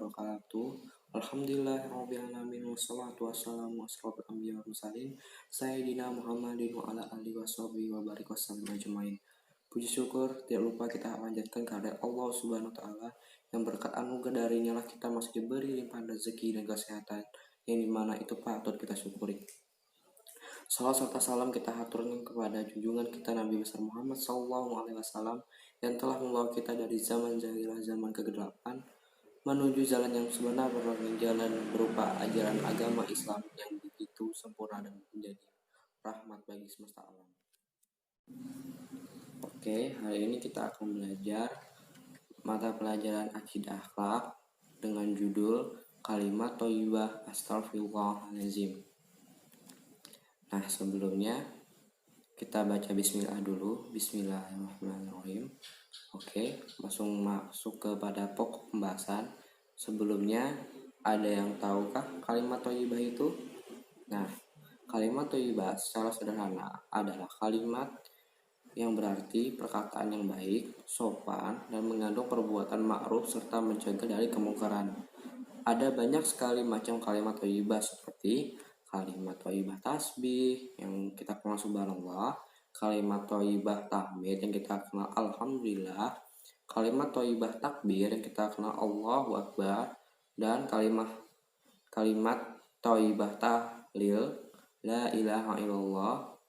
wabarakatuh. Alhamdulillahirrabbilalamin. Wassalatu wassalamu asrofil anbiya wal mursalin Sayyidina Muhammadin wa ala alihi washabihi wa barik wasallam ajmain. Puji syukur tidak lupa kita panjatkan kepada Allah Subhanahu wa taala yang berkat anugerah darinya lah kita masih diberi limpahan rezeki dan kesehatan yang dimana itu patut kita syukuri. Salam serta salam kita haturkan kepada junjungan kita Nabi besar Muhammad SAW yang telah membawa kita dari zaman jahiliyah zaman ke-8 menuju jalan yang sebenar, jalan berupa ajaran agama Islam yang begitu sempurna dan menjadi rahmat bagi semesta alam. Oke, hari ini kita akan belajar mata pelajaran akidah akhlak dengan judul Kalimat Thayyibah Astaghfirullahaladzim. Nah, sebelumnya kita baca bismillah dulu. Bismillahirrahmanirrahim. Oke, langsung masuk kepada pokok pembahasan. Sebelumnya, ada yang tahukah kalimat thayyibah itu? Nah, kalimat thayyibah secara sederhana adalah kalimat yang berarti perkataan yang baik, sopan, dan mengandung perbuatan ma'ruf serta mencegah dari kemungkaran. Ada banyak sekali macam kalimat thayyibah seperti kalimat thayyibah tasbih yang kita kenal subhanallah, kalimat thayyibah tahmid yang kita kenal alhamdulillah, kalimat thayyibah takbir yang kita kenal Allahu Akbar, dan kalimat thayyibah tahlil la ilaha illallah.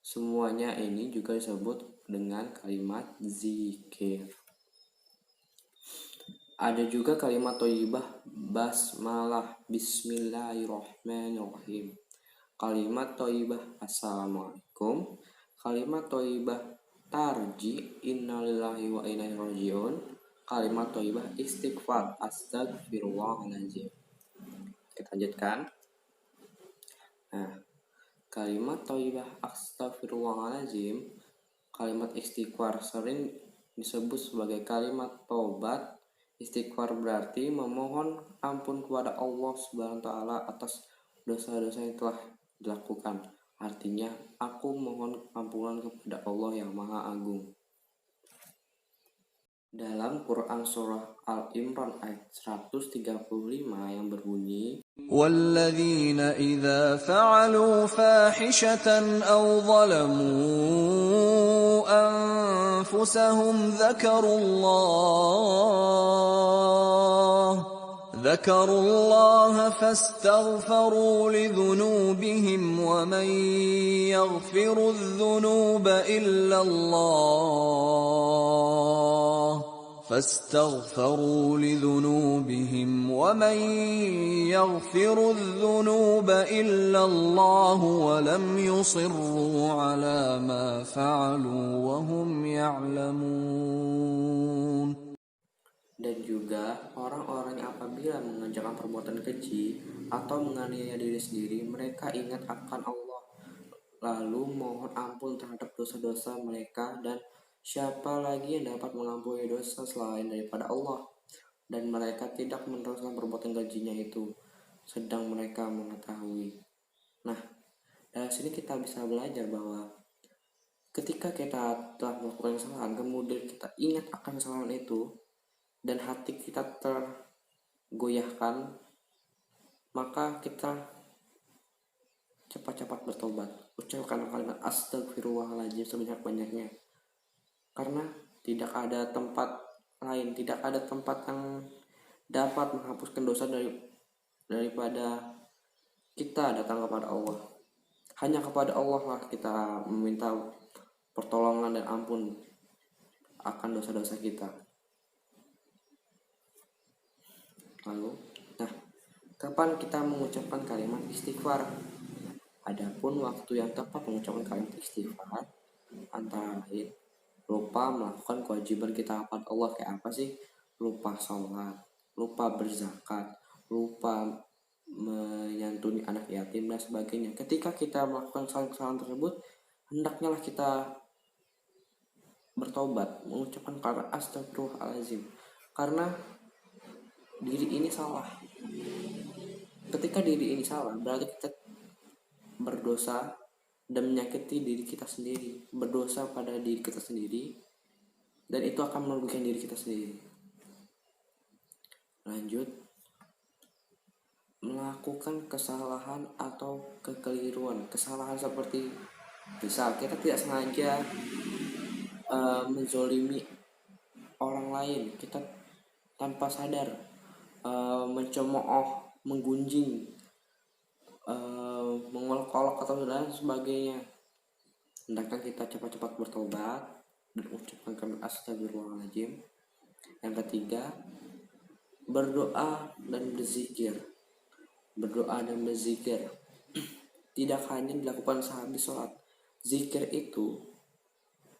Semuanya ini juga disebut dengan kalimat zikir. Ada juga kalimat thayyibah basmalah, bismillahirrahmanirrahim, kalimat thayyibah assalamualaikum, kalimat thayyibah tarji innalillahi wa inna ilaihi rajiun, kalimat thayyibah istighfar astagfirullahaladzim. Kita lanjutkan. Nah, kalimat thayyibah astagfirullahaladzim, kalimat istighfar sering disebut sebagai kalimat tobat. Istighfar berarti memohon ampun kepada Allah Subhanahu wa taala atas dosa-dosa yang telah dilakukan. Artinya, aku mohon ampunan kepada Allah yang Maha Agung. Dalam Quran surah Al-Imran ayat 135 yang berbunyi, وَالَّذِينَ إِذَا فَعَلُوا فَاحِشَةً أَوْ ظَلَمُوا أَنفُسَهُمْ ذَكَرُوا اللَّهَ فَاسْتَغْفَرُوا لِذُنُوبِهِمْ وَمَن يَغْفِرُ الذُّنُوبَ إِلَّا اللَّهُ وَلَمْ يُصِرُّوا عَلَى مَا فَعَلُوا وَهُمْ يَعْلَمُونَ. dan juga orang-orang yang apabila mengerjakan perbuatan keji atau menganiaya diri sendiri, mereka ingat akan Allah, lalu mohon ampun terhadap dosa-dosa mereka, dan siapa lagi yang dapat mengampuni dosa selain daripada Allah, dan mereka tidak meneruskan perbuatan kejinya itu, sedang mereka mengetahui. Nah, dari sini kita bisa belajar bahwa ketika kita telah melakukan kesalahan, kemudian kita ingat akan kesalahan itu, dan hati kita tergoyahkan, maka kita cepat-cepat bertobat. Ucapkan kalimat astagfirullahaladzim sebanyak-banyaknya. Karena tidak ada tempat lain, tidak ada tempat yang dapat menghapuskan dosa daripada kita datang kepada Allah. Hanya kepada Allah lah kita meminta pertolongan dan ampun akan dosa-dosa kita. Lalu, kapan kita mengucapkan kalimat istighfar? Adapun waktu yang tepat mengucapkan kalimat istighfar antara lain lupa melakukan kewajiban kita kepada Allah. Kayak apa sih? Lupa sholat, lupa berzakat, lupa menyantuni anak yatim dan sebagainya. Ketika kita melakukan kesalahan tersebut, hendaknya lah kita bertobat, mengucapkan kalimat astagfirullahaladzim, karena diri ini salah. Ketika diri ini salah, berarti kita berdosa dan menyakiti diri kita sendiri, berdosa pada diri kita sendiri, dan itu akan merugikan diri kita sendiri. Lanjut, melakukan kesalahan atau kekeliruan. Kesalahan seperti misal kita tidak sengaja menzolimi orang lain, kita tanpa sadar mencemooh, menggunjing, mengolok-olok atau dan sebagainya. Hendaknya kita cepat-cepat bertobat dan ucapkan kalimat astagfirullahaladzim. Yang ketiga, berdoa dan berzikir. Berdoa dan berzikir tidak hanya dilakukan sehabis sholat. Zikir itu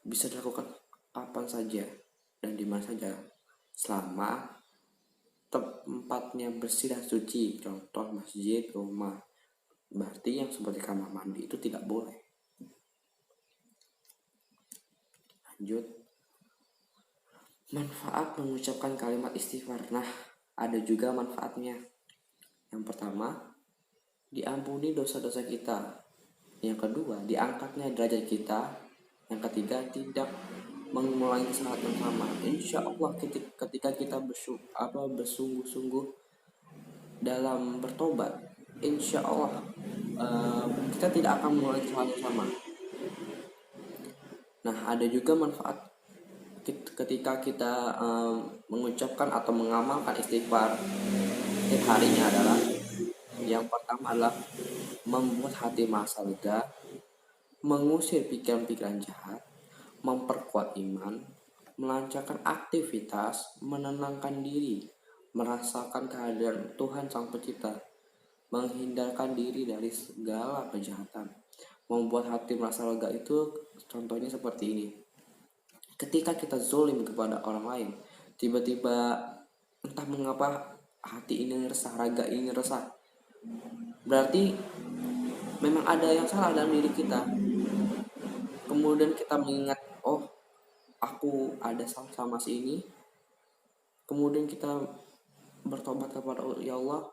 bisa dilakukan kapan saja dan di mana saja, selama tempatnya bersih dan suci. Contoh masjid, rumah. Berarti yang seperti kamar mandi itu tidak boleh. Lanjut, manfaat mengucapkan kalimat istighfar. Nah, ada juga manfaatnya. Yang pertama, diampuni dosa-dosa kita. Yang kedua, diangkatnya derajat kita. Yang ketiga, tidak mengulangi kesalahan yang sama. Insya Allah ketika kita bersungguh-sungguh dalam bertobat, insya Allah kita tidak akan mengulangi kesalahan yang sama. Nah, ada juga manfaat ketika kita mengucapkan atau mengamalkan istighfar setiap harinya adalah, yang pertama adalah membuat hati merasa lega, mengusir pikiran-pikiran jahat, memperkuat iman, melancarkan aktivitas, menenangkan diri, merasakan kehadiran Tuhan Sang Pencipta, menghindarkan diri dari segala kejahatan. Membuat hati merasa lega itu contohnya seperti ini. Ketika kita zolim kepada orang lain, tiba-tiba entah mengapa hati ini resah, raga ini resah, berarti memang ada yang salah dalam diri kita. Kemudian kita mengingat, oh aku ada salah sama si ini. Kemudian kita bertobat kepada ya Allah,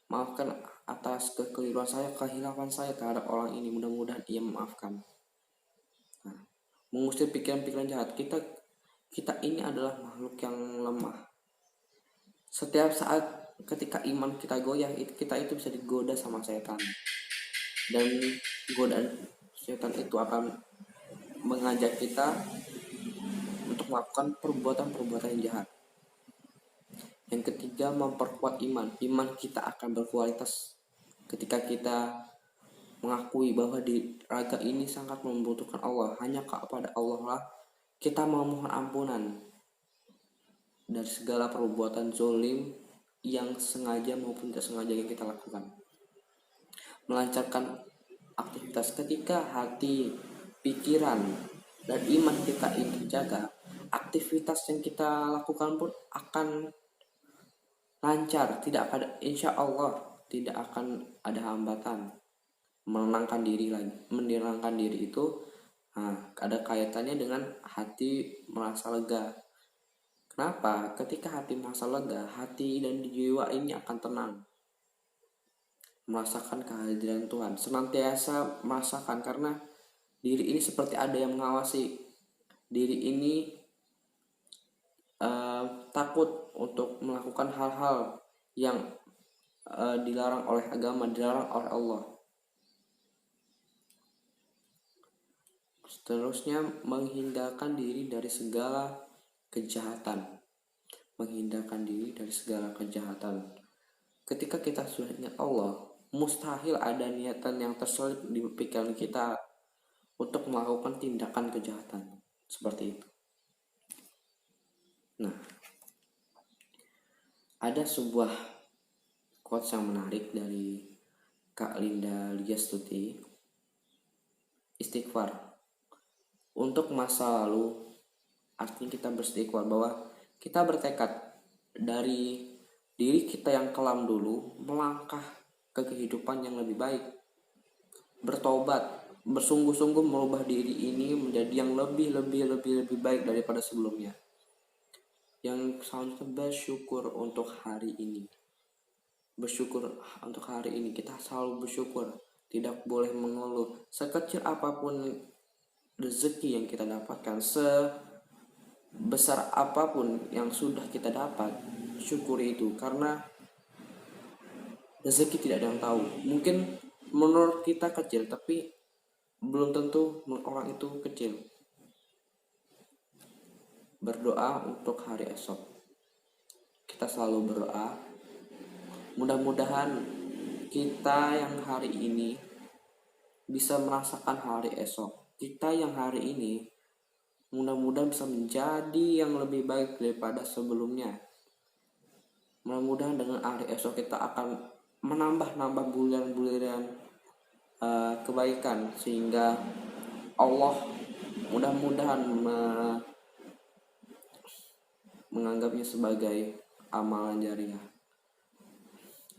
maafkan atas kekeliruan saya, kehilapan saya terhadap orang ini. Mudah-mudahan ia memaafkan. Nah, mengusir pikiran-pikiran jahat. Kita ini adalah makhluk yang lemah. Setiap saat ketika iman kita goyah, kita itu bisa digoda sama setan. Dan godaan setan itu akan mengajak kita untuk melakukan perbuatan-perbuatan yang jahat. Yang ketiga, memperkuat iman. Iman kita akan berkualitas ketika kita mengakui bahwa di raga ini sangat membutuhkan Allah. Hanya kepada Allah lah kita memohon ampunan dari segala perbuatan zolim yang sengaja maupun tidak sengaja yang kita lakukan. Melancarkan aktivitas ketika hati, pikiran, dan iman kita itu terjaga, aktivitas yang kita lakukan pun akan lancar, tidak ada, insya Allah tidak akan ada hambatan. Menenangkan diri itu ada kaitannya dengan hati merasa lega. Kenapa? Ketika hati merasa lega, hati dan jiwa ini akan tenang, merasakan kehadiran Tuhan, senantiasa merasakan, karena diri ini seperti ada yang mengawasi. Diri ini takut untuk melakukan hal-hal yang dilarang oleh agama, dilarang oleh Allah. Seterusnya, menghindarkan diri dari segala kejahatan. Menghindarkan diri dari segala kejahatan. Ketika kita sudah ingat Allah, mustahil ada niatan yang terselip di pikiran kita untuk melakukan tindakan kejahatan seperti itu. Nah, ada sebuah quotes yang menarik dari Kak Linda Liastuti. Istighfar untuk masa lalu, artinya kita beristighfar bahwa kita bertekad dari diri kita yang kelam dulu melangkah ke kehidupan yang lebih baik, bertobat, bersungguh-sungguh merubah diri ini menjadi yang lebih baik daripada sebelumnya. Yang selanjutnya, bersyukur untuk hari ini. Bersyukur untuk hari ini, kita selalu bersyukur, tidak boleh mengeluh. Sekecil apapun rezeki yang kita dapatkan, sebesar apapun yang sudah kita dapat, syukuri itu, karena Rezeki tidak ada yang tahu. Mungkin menurut kita kecil, tapi belum tentu menurut orang itu kecil. Berdoa untuk hari esok. Kita selalu berdoa, mudah-mudahan kita yang hari ini bisa merasakan hari esok. Kita yang hari ini mudah-mudahan bisa menjadi yang lebih baik daripada sebelumnya. Mudah-mudahan dengan hari esok kita akan menambah bulan-bulan kebaikan, sehingga Allah mudah-mudahan menganggapnya sebagai amalan jariah.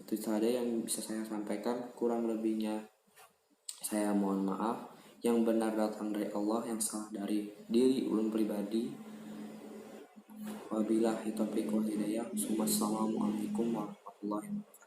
Itu saja yang bisa saya sampaikan, kurang lebihnya saya mohon maaf. Yang benar datang dari Allah, yang salah dari diri ulun pribadi. Wabillahi taufiq wal hidayah. Wassalamualaikum warahmatullahi wabarakatuh.